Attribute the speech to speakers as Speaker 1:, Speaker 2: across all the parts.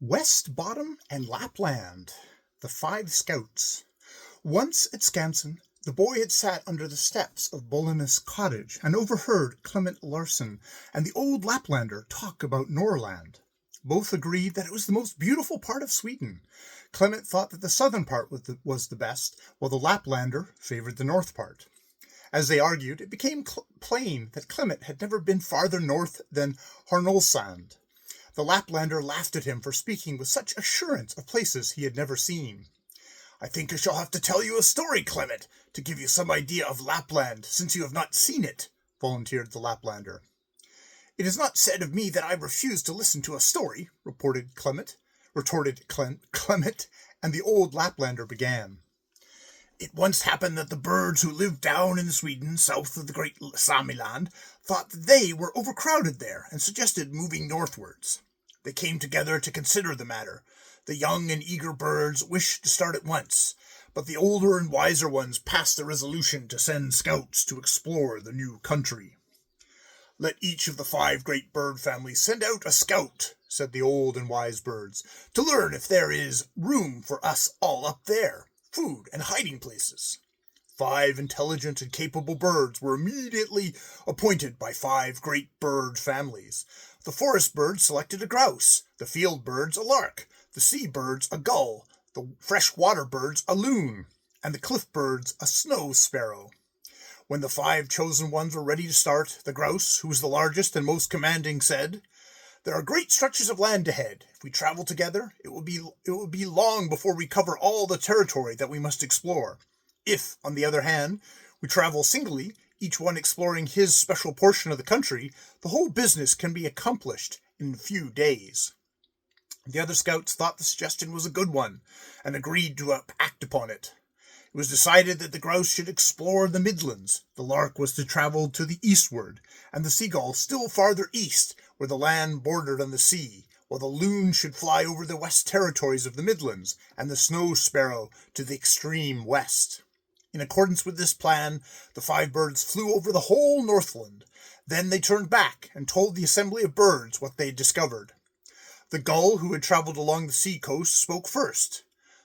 Speaker 1: West Bottom and Lapland, the Five Scouts. Once at Skansen, the boy had sat under the steps of Bollinus' cottage and overheard Clement Larsen and the old Laplander talk about Norrland. Both agreed that it was the most beautiful part of Sweden. Clement thought that the southern part was the best, while the Laplander favored the north part. As they argued, it became plain that Clement had never been farther north than Hornolsand. The Laplander laughed at him for speaking with such assurance of places he had never seen. "I think I shall have to tell you a story, Clement, to give you some idea of Lapland, since you have not seen it," volunteered the Laplander. "It is not said of me that I refuse to listen to a story," retorted Clement, and the old Laplander began. "It once happened that the birds who lived down in Sweden, south of the great Samiland, thought that they were overcrowded there, and suggested moving northwards. They came together to consider the matter. The young and eager birds wished to start at once, but the older and wiser ones passed the resolution to send scouts to explore the new country. 'Let each of the 5 great bird families send out a scout,' said the old and wise birds, 'to learn if there is room for us all up there, food and hiding places.' 5 intelligent and capable birds were immediately appointed by 5 great bird families. The forest birds selected a grouse, the field birds a lark, the sea birds a gull, the freshwater birds a loon, and the cliff birds a snow sparrow. When the 5 chosen ones were ready to start, the grouse, who was the largest and most commanding, said, 'There are great stretches of land ahead. If we travel together, it will be long before we cover all the territory that we must explore. If, on the other hand, we travel singly, each one exploring his special portion of the country, the whole business can be accomplished in a few days.' The other scouts thought the suggestion was a good one, and agreed to act upon it. It was decided that the grouse should explore the Midlands, the lark was to travel to the eastward, and the seagull still farther east, where the land bordered on the sea, while the loon should fly over the west territories of the Midlands, and the snow sparrow to the extreme west. In accordance with this plan, the 5 birds flew over the whole Northland. Then they turned back and told the assembly of birds what they had discovered. The gull, who had traveled along the sea coast, spoke first.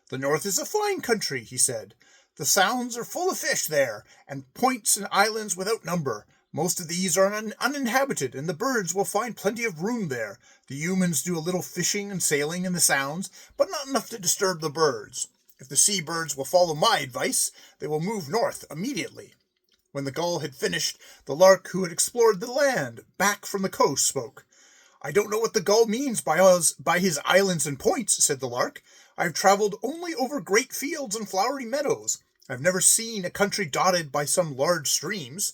Speaker 1: 'The north is a fine country,' he said. 'The sounds are full of fish there, and points and islands without number. Most of these are uninhabited, and the birds will find plenty of room there. The humans do a little fishing and sailing in the sounds, but not enough to disturb the birds. If the sea birds will follow my advice, they will move north immediately.' When the gull had finished, the lark, who had explored the land back from the coast, spoke. 'I don't know what the gull means by his islands and points,' said the lark. 'I have traveled only over great fields and flowery meadows. I have never seen a country dotted by some large streams.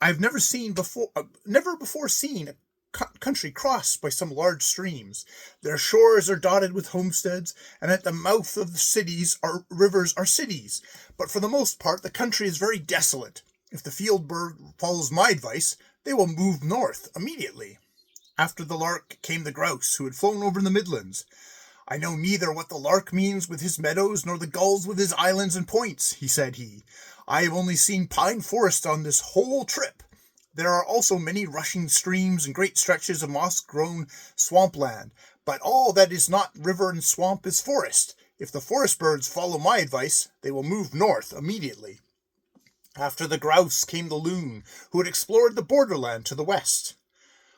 Speaker 1: I've never before seen a country crossed by some large streams. Their shores are dotted with homesteads, and at the mouth of the rivers are cities. But for the most part, the country is very desolate. If the field bird follows my advice, they will move north immediately.' After the lark came the grouse, who had flown over the Midlands. 'I know neither what the lark means with his meadows, nor the gulls with his islands and points,' said he. 'I have only seen pine forest on this whole trip. There are also many rushing streams and great stretches of moss-grown swampland, but all that is not river and swamp is forest. If the forest birds follow my advice, they will move north immediately.' After the grouse came the loon, who had explored the borderland to the west.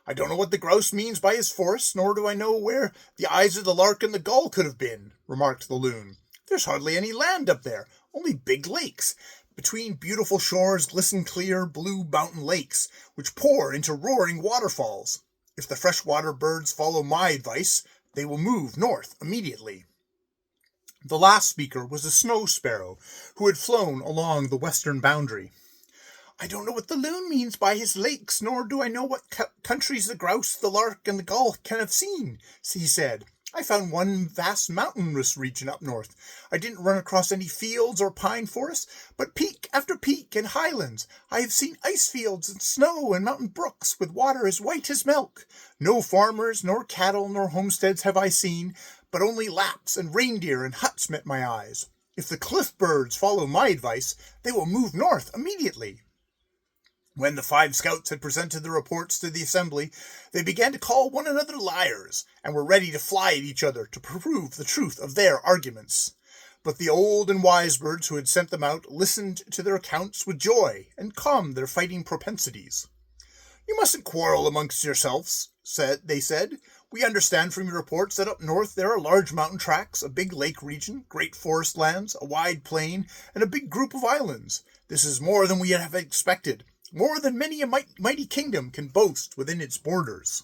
Speaker 1: 'I don't know what the grouse means by his forest, nor do I know where the eyes of the lark and the gull could have been,' remarked the loon. 'There's hardly any land up there, only big lakes. Between beautiful shores glisten clear blue mountain lakes, which pour into roaring waterfalls. If the freshwater birds follow my advice, they will move north immediately.' The last speaker was a snow sparrow, who had flown along the western boundary. 'I don't know what the loon means by his lakes, nor do I know what countries the grouse, the lark, and the gull can have seen,' he said. 'I found one vast mountainous region up north. I didn't run across any fields or pine forests, but peak after peak and highlands. I have seen ice fields and snow and mountain brooks with water as white as milk. No farmers, nor cattle, nor homesteads have I seen, but only laps and reindeer and huts met my eyes. If the cliff birds follow my advice, they will move north immediately.' When the 5 scouts had presented their reports to the assembly, they began to call one another liars, and were ready to fly at each other to prove the truth of their arguments. But the old and wise birds who had sent them out listened to their accounts with joy, and calmed their fighting propensities. "You mustn't quarrel amongst yourselves," they said. "We understand from your reports that up north there are large mountain tracts, a big lake region, great forest lands, a wide plain, and a big group of islands. This is more than we have expected, more than many a mighty kingdom can boast within its borders."